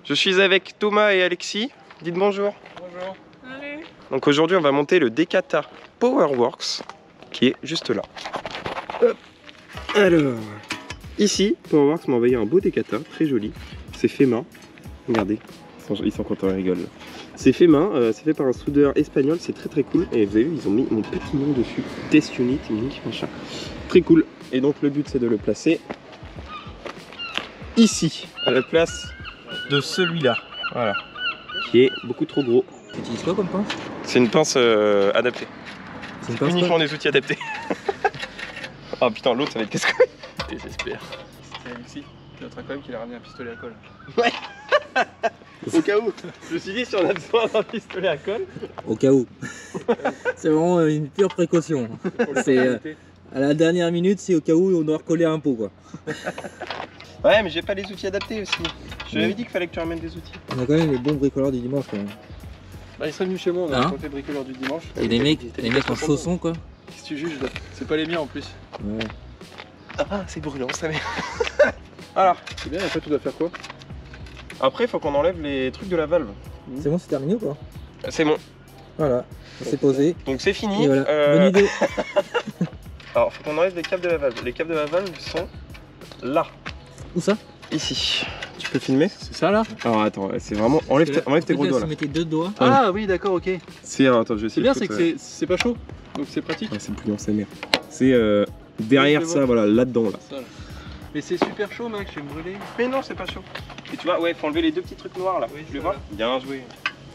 Je suis avec Thomas et Alexis. Dites bonjour. Bonjour. Allez. Donc aujourd'hui, on va monter le Dekata Powerworks qui est juste là. Hop. Alors, ici, Powerworks m'a envoyé un beau Dekata, très joli. C'est fait main. Regardez, ils sont contents, ils rigolent. C'est fait main, c'est fait par un soudeur espagnol, c'est très très cool. Et vous avez vu, ils ont mis mon petit nom dessus, Test Unit, unique, machin. Très cool. Et donc le but c'est de le placer ici, à la place de celui-là. Voilà. Qui est beaucoup trop gros. Tu utilises quoi comme pince? C'est une pince adaptée. C'est une pince Uniquement des outils adaptés. Oh putain, l'autre ça va être casse-couille. Désespère. C'est Alexis qui notera quand même qu'il a ramené un pistolet à colle. Ouais. Au cas où. Je me suis dit si on a besoin d'un pistolet à colle. Au cas où. C'est vraiment une pure précaution. C'est à la dernière minute, c'est au cas où on doit recoller un pot quoi. Ouais, mais j'ai pas les outils adaptés aussi. Je t'avais dit qu'il fallait que tu ramènes des outils. On a quand même les bons bricoleurs du dimanche quand même. Bah, il serait venu chez moi, on a Hein raconté bricoleur du dimanche. Et les mecs en chaussons quoi. Qu'est-ce que tu juges là? C'est pas les miens en plus. Ouais. Ah, c'est brûlant ça mais. Alors, C'est bien, après tu dois faire quoi? après il faut qu'on enlève les trucs de la valve. C'est bon, c'est terminé ou pas? C'est bon. Voilà, c'est posé. Donc c'est fini. Et voilà, bonne idée. Alors faut qu'on enlève les câbles de la valve. Les câbles de la valve sont là. Où ça? Ici. Tu peux filmer? C'est ça là? Alors attends, c'est vraiment. Enlève tes gros doigts là. Si mettez deux doigts. Ah oui, d'accord, ok. C'est. Attends, je vais C'est essayer. bien, de c'est que foutre, c'est pas chaud. Donc c'est pratique. Ouais, c'est bouillant, c'est merde. C'est derrière Je ça, vois. voilà, là-dedans là. Ça, là. Mais c'est super chaud, mec, je vais me brûler. Mais non, c'est pas chaud. Et tu vois, ouais, faut enlever les deux petits trucs noirs là. Oui, Tu les ça vois? va. Bien joué.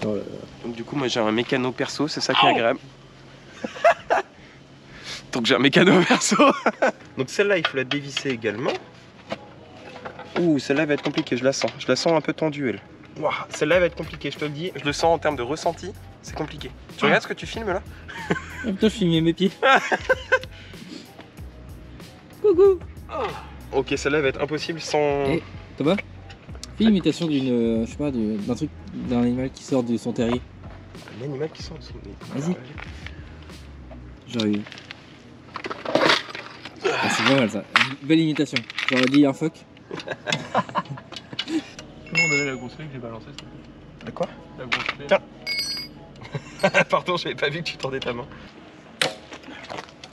Oh là là. Donc du coup, moi j'ai un mécano perso, c'est ça qui est agréable. Donc j'ai un mécano perso. Donc celle-là, il faut la dévisser également. Ouh, celle-là va être compliquée, je la sens. Je la sens un peu tendue, elle. Waouh, celle-là va être compliquée, je te le dis. Je le sens en termes de ressenti, c'est compliqué. Tu regardes ce que tu filmes là? Ah, putain, je filmais mes pieds. Coucou. Ok, celle-là va être impossible sans... Eh, Thomas, fais l'imitation d'une, je sais pas, d'un truc, d'un animal qui sort de son terrier. Un animal qui sort de son... Vas-y. J'aurais eu. Ah, c'est pas mal ça. Une belle imitation. J'aurais dit un phoque. Comment on avait la grosse clé que j'ai balancée? De quoi? La grosse clé. Tiens. Pardon, j'avais pas vu que tu tendais ta main.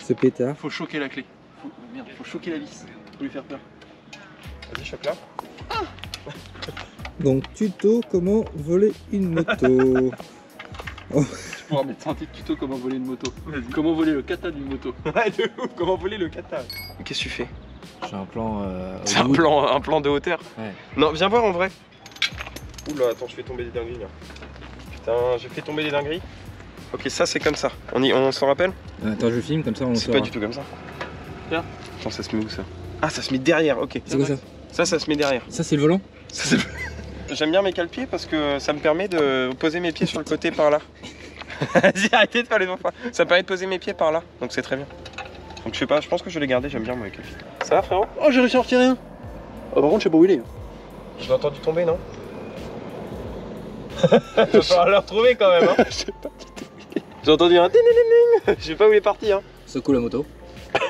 Ce pétard. Faut choquer la clé. Merde, faut choquer la vis. Faut lui faire peur. Vas-y, choque là. Donc tuto comment voler une moto. Tu pourras mettre un titre tuto comment voler une moto. Comment voler le kata d'une moto. Ouais, de ouf, comment voler le kata. Qu'est-ce que tu fais? J'ai un plan. C'est un plan de hauteur? Ouais. Non, viens voir en vrai. Oula, attends, je fais tomber des dingueries là. Putain, j'ai fait tomber des dingueries. Ok, ça c'est comme ça. On s'en rappelle? Attends, je filme comme ça on C'est saura. pas du tout comme ça. Tiens. Attends, ça se met où ça? Ah, ça se met derrière, ok. C'est quoi ça? Ça se met derrière. Ça c'est le volant? Ça, j'aime bien mes cale-pieds parce que ça me permet de poser mes pieds sur le côté par là. Vas-y, arrêtez de faire les enfants. Ça me permet de poser mes pieds par là, donc c'est très bien. Donc je sais pas, je pense que je vais les garder, j'aime bien moi les cale-pieds. Ça va frérot? Oh, j'ai réussi à en retirer un. Oh, par contre, je sais pas où il est. Je l'ai entendu tomber, non? Il va falloir le retrouver quand même, hein. J'ai entendu un ding ding ding. Je sais pas où il est parti, hein. Secoue la moto.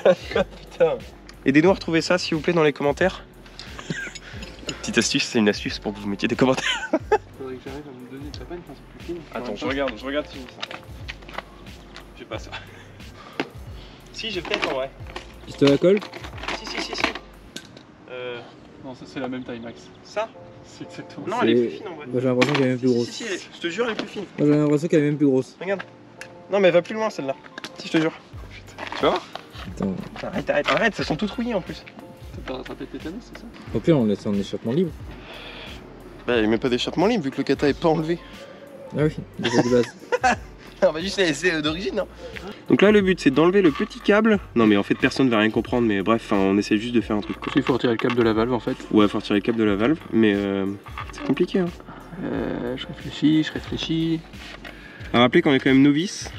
Putain. Aidez-nous à retrouver ça s'il vous plaît dans les commentaires. Petite astuce, c'est une astuce pour que vous mettiez des commentaires. Faudrait que j'arrive à me donner. T'as pas une pince plus fine? Attends, je regarde si j'ai ça. J'ai pas ça. Si, j'ai peut-être en vrai. Pistolet à colle? Si. Non, ça c'est la même taille max. Ça? C'est exactement. Non, elle est plus fine en vrai. Moi j'ai l'impression qu'elle est même plus grosse. Si, je te jure, elle est plus fine. Moi j'ai l'impression qu'elle est même plus grosse. Regarde. Non, mais elle va plus loin celle-là. Si, je te jure. Tu vois? Attends. Arrête, elles sont toutes rouillées en plus. T'as pas rattrapé le tétanos, c'est ça? Au pire on laisse en échappement libre. Bah, il n'y a même pas d'échappement libre vu que le kata est pas enlevé. Ah oui, déjà de base. On va juste la laisser d'origine. Hein. Donc là, le but c'est d'enlever le petit câble. Non, mais en fait, personne ne va rien comprendre. Mais bref, on essaie juste de faire un truc. Quoi. Il faut retirer le câble de la valve en fait. Ouais, faut retirer le câble de la valve. Mais c'est compliqué. Hein. Je réfléchis. À rappeler qu'on est quand même novice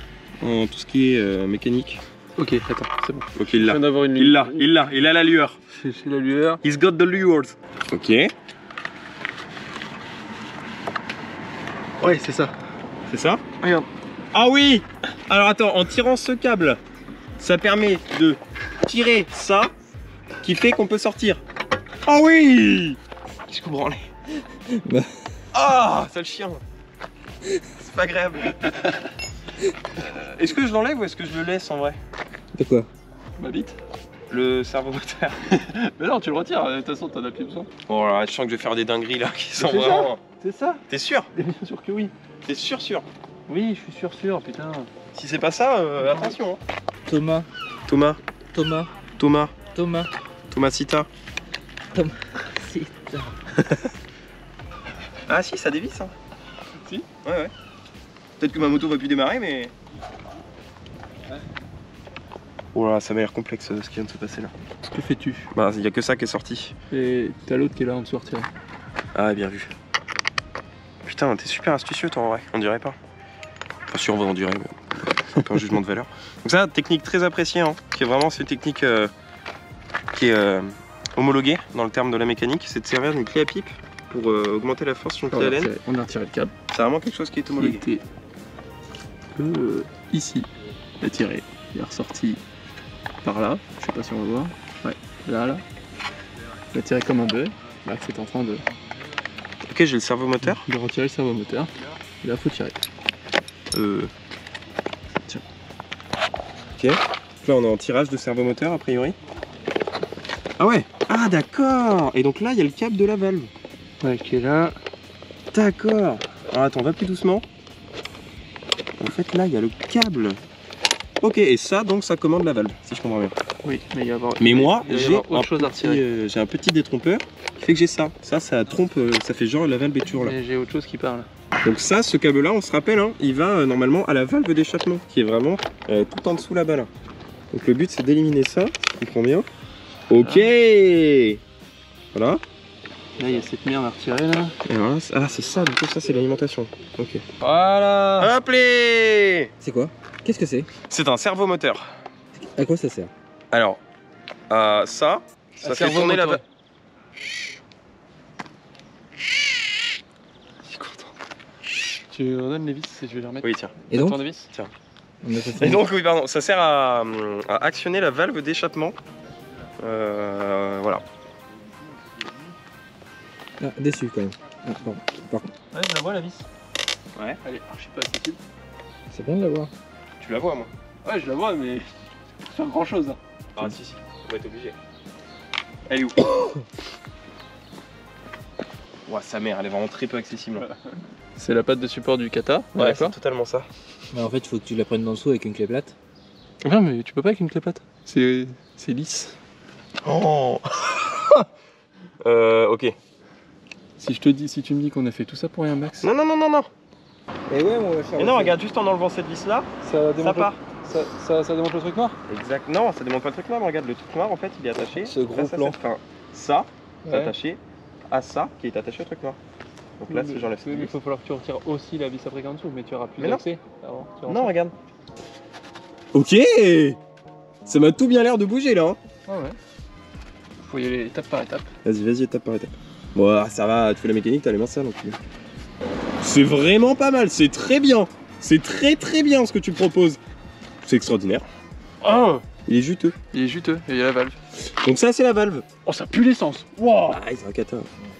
en tout ce qui est mécanique. Ok, attends, c'est bon. Ok, il Je l'a. viens d'avoir une Il a la lueur. C'est la lueur. He's got the lures. Ok. Ouais, c'est ça. C'est ça? Regarde. Ah oui! Alors attends, en tirant ce câble, ça permet de tirer ça, qui fait qu'on peut sortir. Ah oui! Qu'est-ce que vous branlez? Bah, Ah, sale chien. C'est pas agréable. Est-ce que je l'enlève ou est-ce que je le laisse en vrai? De quoi? Ma bite. Le servomoteur. Mais non, tu le retires, de toute façon, t'en as plus besoin. Oh là, je sens que je vais faire des dingueries là qui sont C'est ça. vraiment. C'est ça? T'es sûr? Bien sûr que oui. T'es sûr? Oui, je suis sûr, putain. Si c'est pas ça, attention. Hein. Thomas. Thomas. Thomasita. Ah si, ça dévisse. Hein. Si. Ouais. Peut-être que ma moto va plus démarrer, mais. Oh là, ça m'a l'air complexe ce qui vient de se passer là. Que fais-tu? Bah, il y a que ça qui est sorti. Et t'as l'autre qui est là en dessous retiré. Ah, bien vu. Putain, t'es super astucieux toi en vrai, on dirait pas. Enfin, si on va, on dirait, mais c'est un peu un jugement de valeur. Donc, ça, technique très appréciée, hein, qui est vraiment une technique qui est homologuée dans le terme de la mécanique, c'est de servir d'une clé à pipe pour augmenter la force sur une clé à laine. On a retiré le câble. C'est vraiment quelque chose qui est Il homologué. était ici, il a tiré. Il est ressorti par là, je sais pas si on va voir. Ouais, là. Il a tiré comme un bœuf. Là, c'est en train de Ok, j'ai le servomoteur. retirer le servomoteur. Et là, faut tirer. Tiens. Ok. Là, on est en tirage de servomoteur a priori. Ah ouais. Ah d'accord. Et donc là, il y a le câble de la valve. Ouais, qui est là. D'accord. Alors attends, va plus doucement. En fait, là, il y a le câble. Ok, et ça, donc, ça commande la valve, si je comprends bien. Oui, mais il y a Mais moi, il va y j'ai avoir autre chose à retirer. j'ai un petit détrompeur qui fait que j'ai ça. Ça trompe, ça fait genre la valve est toujours là. Mais j'ai autre chose qui parle. Donc ça, ce câble-là, on se rappelle, hein, il va normalement à la valve d'échappement, qui est vraiment tout en dessous là-bas. Là. Donc le but, c'est d'éliminer ça, si je comprends bien. Ok. Voilà. Là, il y a cette merde à retirer là. Et voilà. Ah, c'est ça, du coup, ça, c'est l'alimentation. Ok. Voilà. Hop les. C'est quoi? Qu'est-ce que c'est? C'est un servomoteur. À quoi ça sert? Alors, ça fait tourner la valve. Tu redonnes les vis et je vais les remettre. Oui, tiens. Et donc? Tourne les vis. On a fait Et donc, oui, pardon, ça sert à actionner la valve d'échappement. Voilà. Ah, déçu quand même. Ah, pardon. Par contre, Ouais, je la vois la vis. Ouais. Elle est archi pas accessible. c'est bien de l'avoir. Tu la vois, moi. Ouais, je la vois, mais c'est pas faire grand chose. Hein. Ah, si, on va être obligé. Elle est où? Ouah, sa mère, elle est vraiment très peu accessible. Hein. C'est la patte de support du kata, Ouais, d'accord. c'est totalement ça. Mais en fait, il faut que tu la prennes dans le seau avec une clé plate. Non, mais tu peux pas avec une clé plate. C'est lisse. Oh. Ok. Si tu me dis qu'on a fait tout ça pour rien, Max. Non. Et ouais, on va faire. Et non, regarde, juste en enlevant cette vis là, Ça ça démonte, part. ça démonte le truc noir. Exact. Non, ça démonte pas le truc noir, mais regarde, le truc noir en fait il est attaché. Ce gros grâce à plan. cette fin. Ça, c'est Ouais. attaché à ça qui est attaché au truc noir. Donc là, si j'enlève cette il vis. faut falloir que tu retires aussi la vis après qu'en dessous, mais tu auras plus Mais non. d'accès. avant, tu Non, rentres. regarde. Ok. Ça m'a tout bien l'air de bouger là. Hein. Ah ouais. Faut y aller étape par étape. Vas-y, étape par étape. Bon, ça va, tu fais la mécanique, t'as les mains sales donc. C'est vraiment pas mal, c'est très bien. C'est très bien ce que tu proposes. C'est extraordinaire. Oh, Il est juteux. il est juteux et il y a la valve. Donc ça, c'est la valve. Oh, ça pue l'essence. Wow. Ah, c'est un cata.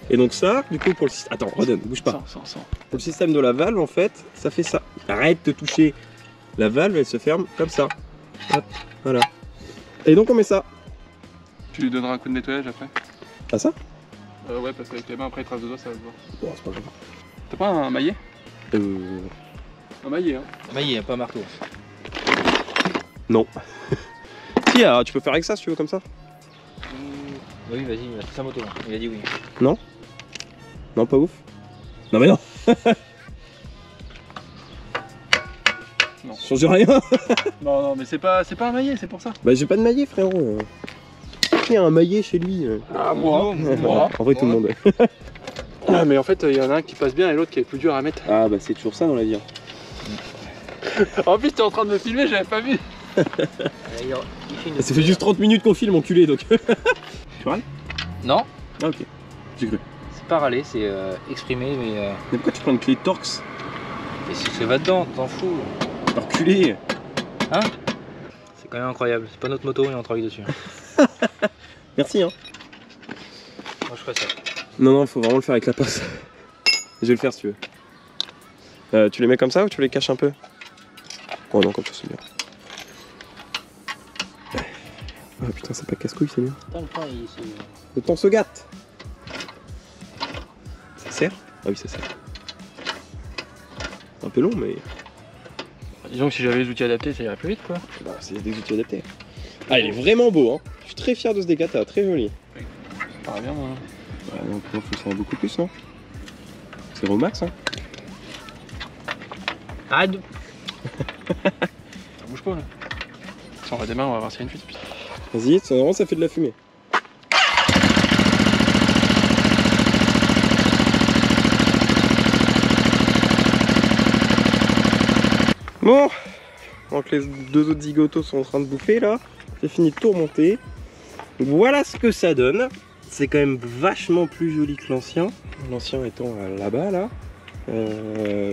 Et donc ça, du coup, pour le système... Attends, redonne, bouge pas. Sans. Pour le système de la valve, en fait, ça fait ça. Arrête de toucher. La valve, elle se ferme comme ça. Hop, voilà. Et donc on met ça. Tu lui donneras un coup de nettoyage après. Ah ça? Ouais, parce qu'avec les mains, après, trace de doigts, ça va se voir. Bon, c'est pas grave. T'as pas un maillet? Un maillet, hein. Bah, il n'y a pas un marteau. Non. Si, alors, tu peux faire avec ça si tu veux comme ça. Oui, vas-y, c'est sa moto. Il a dit oui. Non, pas ouf. Non mais non. Non. Ça change rien. Non, mais c'est pas un maillet, c'est pour ça. Bah j'ai pas de maillet frérot. Qui a un maillet chez lui? Ah, moi. En vrai tout le monde. Ah, mais en fait, il y en a un qui passe bien et l'autre qui est plus dur à mettre. Ah bah c'est toujours ça dans la vie. En plus, t'es en train de me filmer, j'avais pas vu. Ça fait juste 30 minutes qu'on filme enculé donc. Tu râles? Non, Ah ok. J'ai cru. c'est pas râler, c'est exprimer, mais Mais pourquoi tu prends une clé Torx? et si ça va dedans, t'en fous. Enculé. C'est quand même incroyable. C'est pas notre moto et on travaille dessus. Merci hein. Moi je ferais ça. Non, faut vraiment le faire avec la pince. Je vais le faire si tu veux. Tu les mets comme ça ou tu les caches un peu? Oh non, comme ça c'est bien. Oh putain, c'est pas casse-couille, c'est bien. Le temps se gâte. Ça sert? Ah oui, ça sert. Un peu long, mais... Disons que si j'avais les outils adaptés, ça irait plus vite quoi. Bah, c'est des outils adaptés. Ah, il est vraiment beau, hein. Je suis très fier de ce décata, très joli. Ça va bien moi. Bah, non, faut que ça aille beaucoup plus, non? C'est au max, hein. Arrête. Ça bouge pas là. Si on redémarre, on va voir s'il y a une fuite. Vas-y, vraiment, ça fait de la fumée. Bon, donc les deux autres zigotos sont en train de bouffer là. J'ai fini de tout remonter. Voilà ce que ça donne. C'est quand même vachement plus joli que l'ancien. L'ancien étant là-bas là.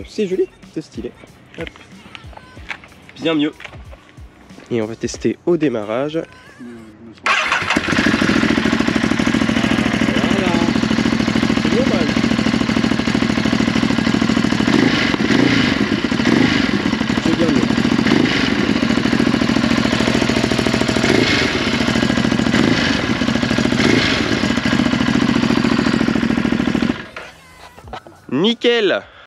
C'est joli, c'est stylé. Hop. Bien mieux. Et on va tester au démarrage. Voilà. C'est bien mal. C'est bien mieux. Nickel!